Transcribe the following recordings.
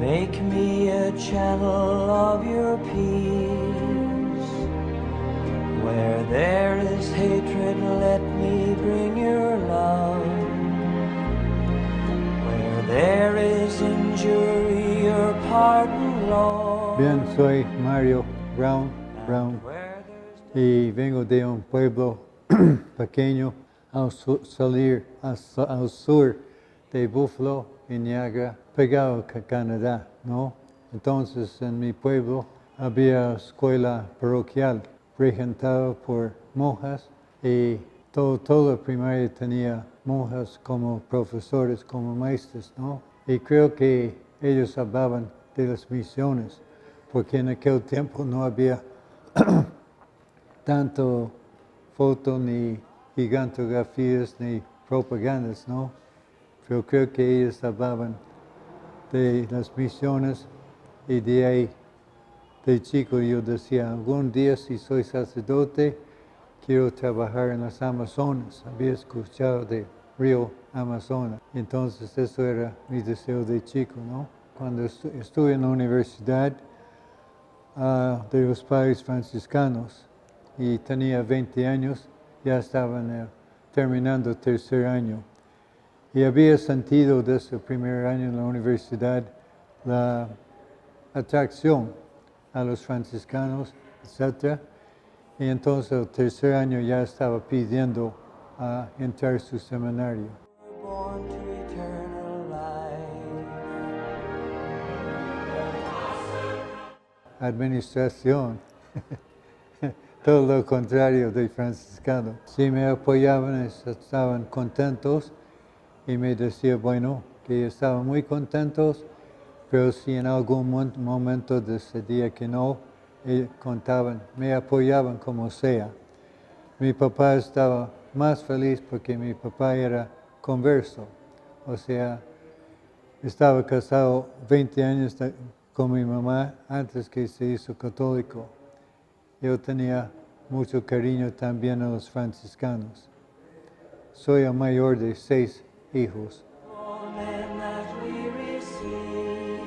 Make me a channel of your peace. Where there is hatred, let me bring your love. Where there is injury, your pardon, Lord. Bien, soy Mario Brown, y vengo de un pueblo pequeño al sur de Buffalo y Niagara, pegado a Canadá, ¿no? Entonces en mi pueblo había escuela parroquial regentada por monjas y toda primaria tenía monjas como profesores, como maestros, ¿no? Y creo que ellos hablaban de las misiones, porque en aquel tiempo no había tanto foto ni gigantografías ni propagandas, ¿no? Pero creo que ellos hablaban de las misiones y de ahí, de chico yo decía, algún día si soy sacerdote, quiero trabajar en las Amazonas. Había escuchado del río Amazonas. Entonces eso era mi deseo de chico, ¿no? Cuando estuve en la universidad de los padres franciscanos y tenía 20 años, ya estaban terminando el tercer año. Y había sentido desde el primer año en la universidad la atracción a los franciscanos, etc. Y entonces el tercer año ya estaba pidiendo entrar a su seminario. Born to eternal life. Administración, todo lo contrario de franciscano. Si me apoyaban, estaban contentos y me decía, bueno, que estaban muy contentos, pero si en algún momento decidía que no, contaban, me apoyaban como sea. Mi papá estaba más feliz porque mi papá era converso, o sea, estaba casado 20 años con mi mamá antes que se hizo católico. Yo tenía mucho cariño también a los franciscanos. Soy el mayor de 6 hijos. Men that we receive,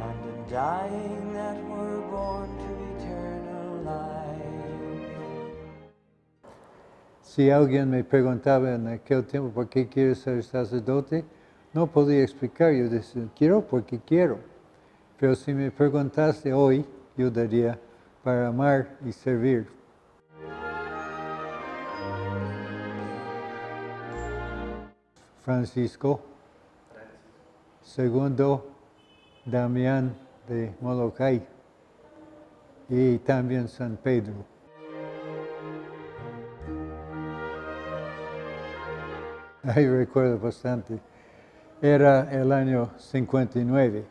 and in dying that we're born to eternal life. Si alguien me preguntaba en aquel tiempo por qué quieres ser sacerdote, no podía explicar. Yo decía, quiero porque quiero. Pero si me preguntase hoy, yo diría, para amar y servir. Francisco. Segundo, Damián de Molokai. Y también San Pedro. Ahí recuerdo bastante. Era el año 59,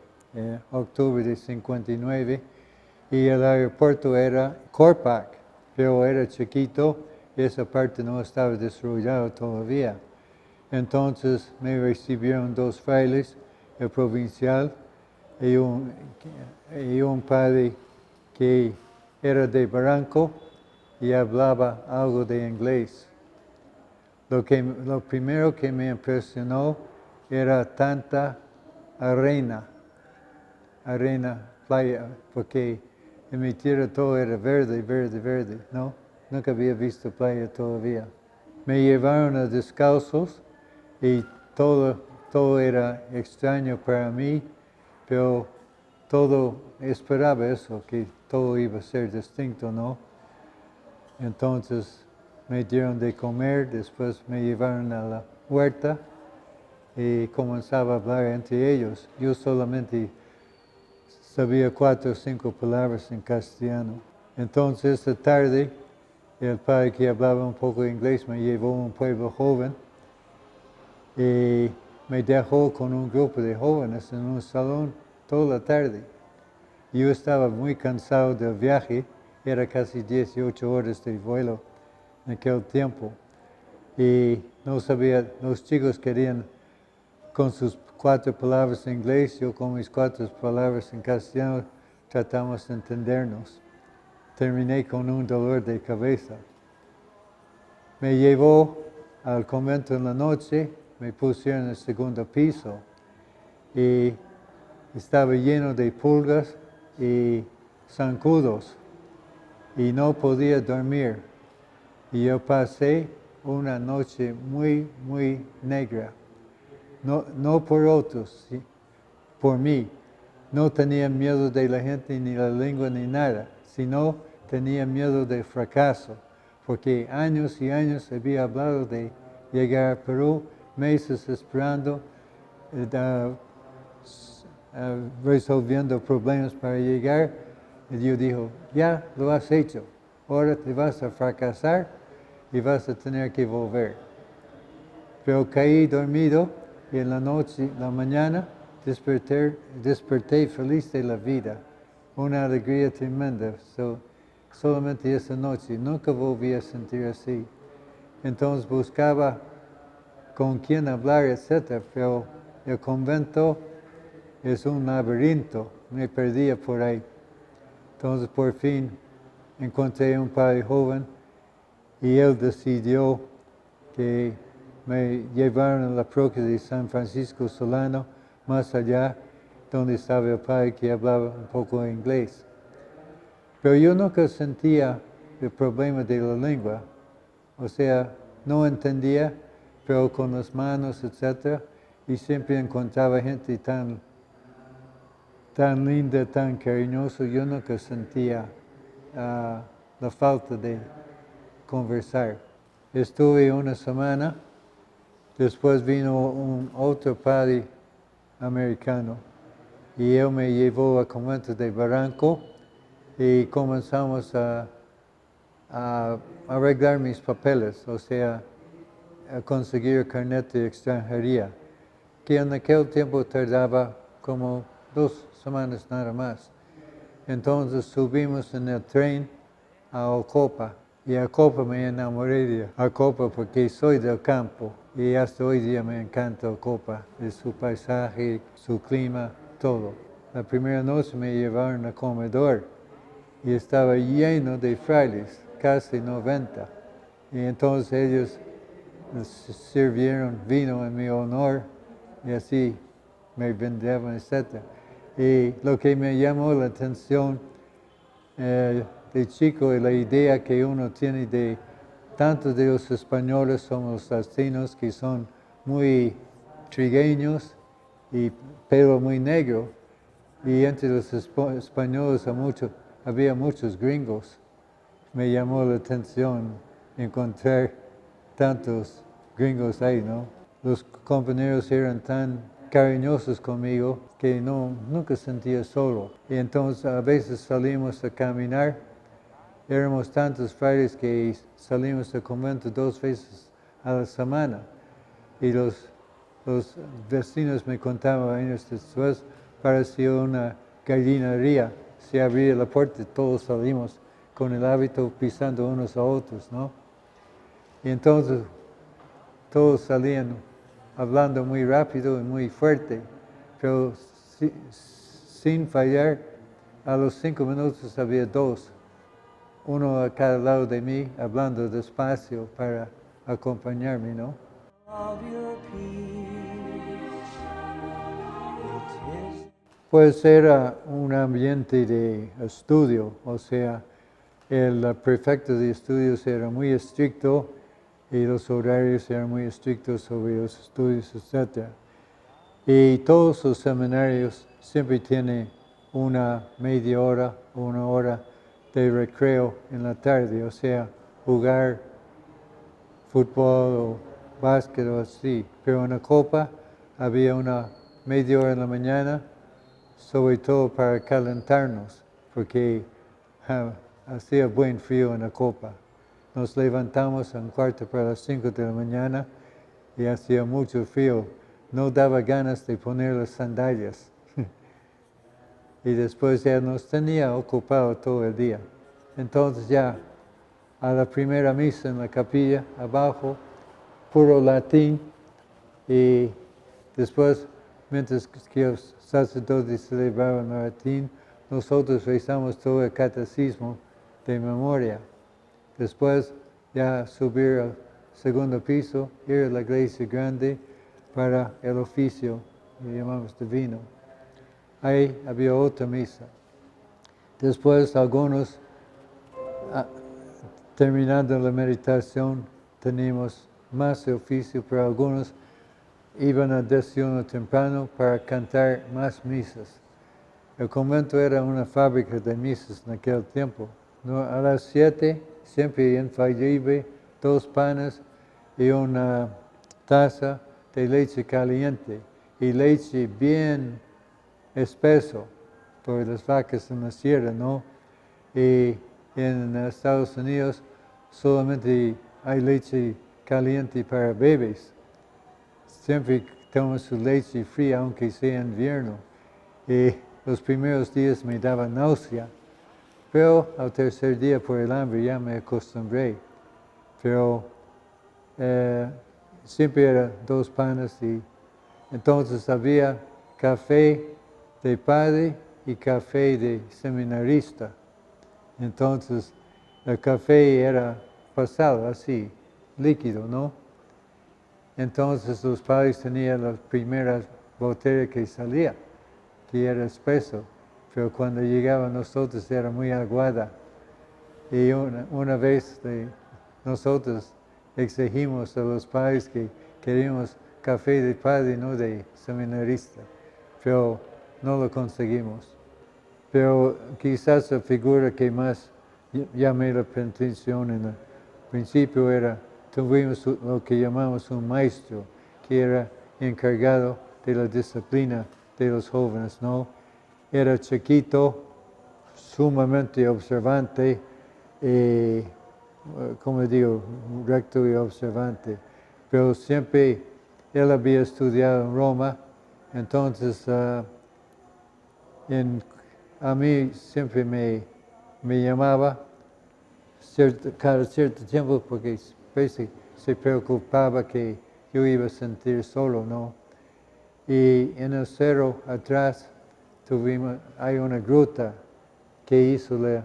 octubre de 59, y el aeropuerto era Corpac, pero era chiquito y esa parte no estaba desarrollada todavía. Entonces me recibieron 2 frailes, el provincial y un padre que era de Barranco y hablaba algo de inglés. Lo primero que me impresionó era tanta arena, playa, porque en mi tierra todo era verde, ¿no? Nunca había visto playa todavía. Me llevaron a descalzos y todo era extraño para mí, pero todo esperaba eso, que todo iba a ser distinto, ¿no? Entonces me dieron de comer, después me llevaron a la huerta y comenzaba a hablar entre ellos. Yo solamente sabía 4 o 5 palabras en castellano. Entonces esta tarde el padre que hablaba un poco de inglés me llevó a un pueblo joven y me dejó con un grupo de jóvenes en un salón toda la tarde. Yo estaba muy cansado del viaje, era casi 18 horas de vuelo en aquel tiempo. Y no sabía, los chicos querían con sus 4 palabras en inglés, yo con mis 4 palabras en castellano, tratamos de entendernos. Terminé con un dolor de cabeza. Me llevó al convento en la noche, me pusieron en el segundo piso y estaba lleno de pulgas y zancudos y no podía dormir. Y yo pasé una noche muy, muy negra. No por otros, ¿sí? Por mí. No tenía miedo de la gente, ni la lengua, ni nada, sino tenía miedo del fracaso, porque años y años había hablado de llegar a Perú, meses esperando, resolviendo problemas para llegar, y Dios dijo, ya lo has hecho, ahora te vas a fracasar y vas a tener que volver. Pero caí dormido y en la noche, la mañana, desperté feliz de la vida, una alegría tremenda. Solamente esa noche, nunca volví a sentir así. Entonces buscaba con quién hablar, etc. Pero el convento es un laberinto, me perdía por ahí. Entonces por fin encontré un padre joven y él decidió que me llevaron a la parroquia de San Francisco Solano, más allá, donde estaba el padre que hablaba un poco inglés. Pero yo nunca sentía el problema de la lengua, o sea, no entendía, pero con las manos, etc., y siempre encontraba gente tan linda, tan cariñosa, yo nunca sentía la falta de conversar. Estuve una semana, después vino otro padre americano y él me llevó al convento de Barranco y comenzamos a arreglar mis papeles, o sea, a conseguir el carnet de extranjería, que en aquel tiempo tardaba como 2 semanas nada más. Entonces subimos en el tren a Ocopa. Y a Ocopa me enamoré de Ocopa porque soy del campo y hasta hoy día me encanta Ocopa, de su paisaje, su clima, todo. La primera noche me llevaron al comedor y estaba lleno de frailes, casi 90. Y entonces ellos sirvieron vino en mi honor y así me vendaban, etc. Y lo que me llamó la atención de chico es la idea que uno tiene de tanto de los españoles como los latinos que son muy trigueños y pelo muy negro, y entre los españoles había muchos gringos. Me llamó la atención encontrar tantos gringos ahí, ¿no? Los compañeros eran tan cariñosos conmigo que nunca sentía solo. Y entonces a veces salimos a caminar. Éramos tantos frailes que salimos del convento 2 veces a la semana. Y los vecinos me contaban años después, parecía una gallinería. Se abría la puerta y todos salimos con el hábito pisando unos a otros, ¿no? Y entonces todos salían hablando muy rápido y muy fuerte, pero sin fallar, a los 5 minutos había 2, uno a cada lado de mí, hablando despacio para acompañarme, ¿no? Pues era un ambiente de estudio, o sea, el prefecto de estudios era muy estricto y los horarios eran muy estrictos sobre los estudios, etc. Y todos los seminarios siempre tienen una media hora o 1 hora de recreo en la tarde, o sea, jugar fútbol o básquet o así. Pero en la copa había una media hora en la mañana, sobre todo para calentarnos, porque hacía buen frío en la copa. Nos levantamos a 4:45 de la mañana y hacía mucho frío. No daba ganas de poner las sandalias. Y después ya nos tenía ocupado todo el día. Entonces ya a la primera misa en la capilla, abajo, puro latín, y después, mientras que los sacerdotes celebraban el latín, nosotros rezamos todo el catecismo de memoria. Después ya subir al segundo piso, ir a la iglesia grande para el oficio y llamamos de vino. Ahí había otra misa. Después algunos, terminando la meditación, teníamos más oficio, pero algunos iban a desayuno temprano para cantar más misas. El convento era una fábrica de misas en aquel tiempo. A las 7, siempre infalible, 2 panes y una taza de leche caliente y leche bien espeso, por las vacas en la sierra, ¿no? Y en Estados Unidos solamente hay leche caliente para bebés. Siempre toman su leche fría, aunque sea invierno. Y los primeros días me daba náusea, pero al tercer día por el hambre ya me acostumbré. Pero siempre eran 2 panes y entonces había café de padre y café de seminarista. Entonces el café era pasado así, líquido, ¿no? Entonces los padres tenían las primeras botellas que salía, que era espeso, pero cuando llegaban nosotros era muy aguada. Y una vez nosotros exigimos a los padres que queríamos café de padre, no de seminarista, pero no lo conseguimos. Pero quizás la figura que más llamé la atención en el principio tuvimos lo que llamamos un maestro, que era encargado de la disciplina de los jóvenes, ¿no? Era chiquito, sumamente observante, como digo, recto y observante, pero siempre él había estudiado en Roma, entonces a mí siempre me llamaba cada cierto tiempo porque se preocupaba que yo iba a sentir solo, ¿no? Y en el cerro atrás hay una gruta que hizo la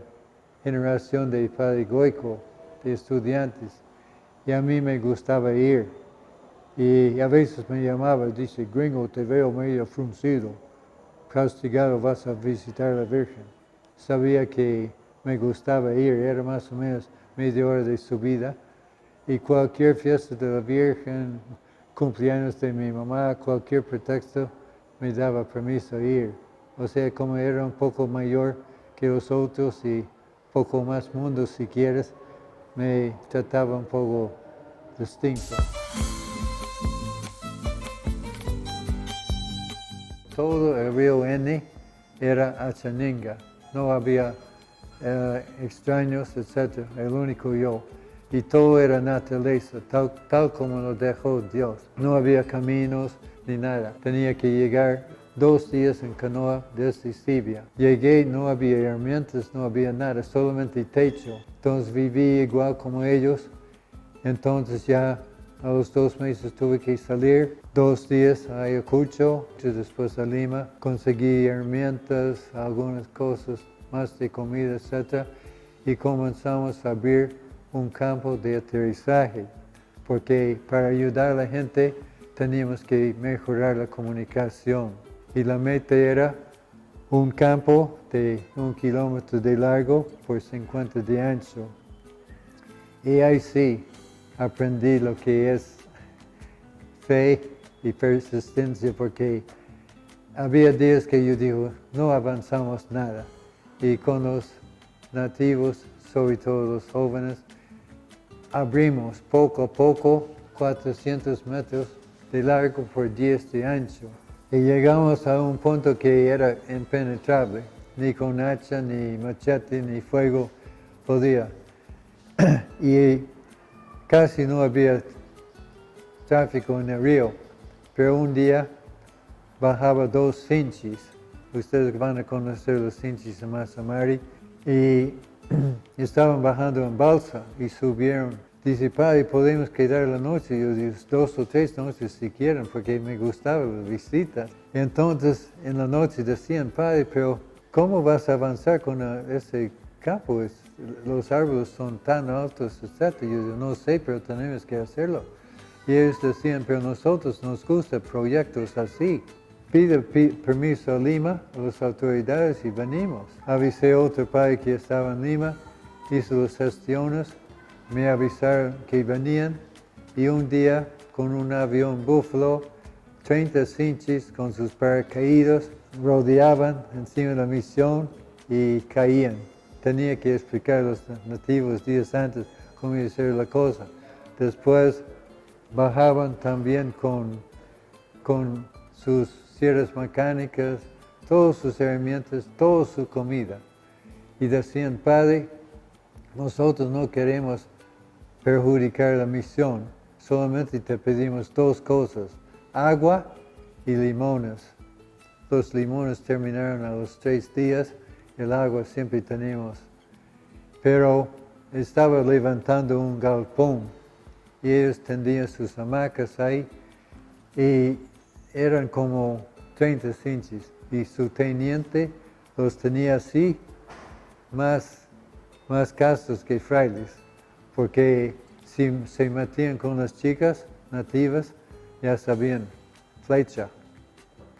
generación de Padre Goico, de estudiantes, y a mí me gustaba ir. Y a veces me llamaba, dice, gringo, te veo medio fruncido, castigado, vas a visitar a la Virgen. Sabía que me gustaba ir, era más o menos media hora de subida, y cualquier fiesta de la Virgen, cumpleaños de mi mamá, cualquier pretexto, me daba permiso ir. O sea, como era un poco mayor que los otros y poco más mundo si quieres, me trataba un poco distinto. Todo el río N era Achaninga, no había extraños, etc., el único yo. Y todo era naturaleza, tal como lo dejó Dios. No había caminos ni nada. Tenía que llegar 2 días en canoa desde Sibia. Llegué, no había herramientas, no había nada, solamente techo. Entonces viví igual como ellos. Entonces ya a los 2 meses tuve que salir 2 días a Ayacucho, después a Lima. Conseguí herramientas, algunas cosas, más de comida, etc. Y comenzamos a abrir un campo de aterrizaje, porque para ayudar a la gente teníamos que mejorar la comunicación. Y la meta era un campo de 1 kilómetro de largo por 50 de ancho. Y ahí sí aprendí lo que es fe y persistencia, porque había días que yo digo, no avanzamos nada. Y con los nativos, sobre todo los jóvenes, abrimos poco a poco 400 metros de largo por 10 de ancho. Y llegamos a un punto que era impenetrable. Ni con hacha, ni machete, ni fuego podía. Y casi no había tráfico en el río. Pero un día bajaba 2 sinchis. Ustedes van a conocer los sinchis en Masamari. Y estaban bajando en balsa y subieron. Dice, padre, ¿podemos quedar la noche? Yo digo, 2 o 3 noches si quieren, porque me gustaban las visitas. Entonces, en la noche decían, padre, pero ¿cómo vas a avanzar con ese campo? Los árboles son tan altos, etc. Yo digo, no sé, pero tenemos que hacerlo. Y ellos decían, pero nosotros nos gustan proyectos así. pide permiso a Lima, a las autoridades y venimos. Avisé a otro padre que estaba en Lima, hizo las gestiones, me avisaron que venían y un día con un avión Buffalo, 30 cinchis con sus paracaídas rodeaban encima de la misión y caían. Tenía que explicar a los nativos días antes cómo iba a ser la cosa. Después bajaban también con sus sierras mecánicas, todas sus herramientas, toda su comida. Y decían, Padre, nosotros no queremos perjudicar la misión, solamente te pedimos dos cosas, agua y limones. Los limones terminaron a los 3 días, el agua siempre tenemos. Pero estaba levantando un galpón y ellos tendían sus hamacas ahí y eran como 30 cinchis y su teniente los tenía así, más gastos que frailes, porque si se metían con las chicas nativas, ya sabían, flecha.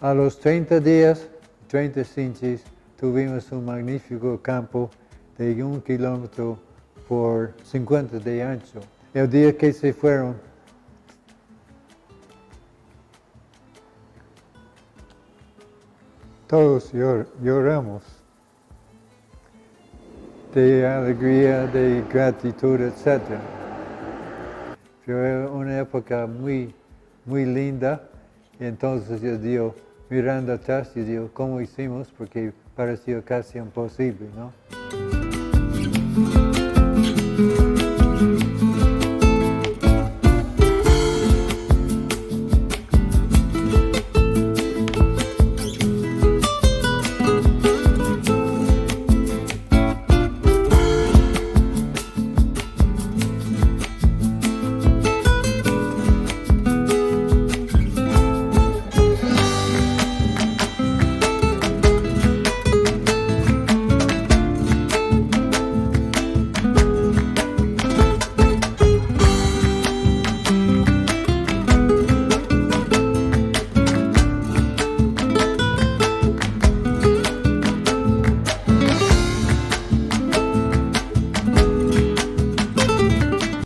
A los 30 días, 30 cinchis, tuvimos un magnífico campo de 1 kilómetro por 50 de ancho. El día que se fueron, todos lloramos de alegría, de gratitud, etc. Pero era una época muy linda, y entonces yo digo, mirando atrás, yo digo, ¿cómo hicimos? Porque parecía casi imposible, ¿no?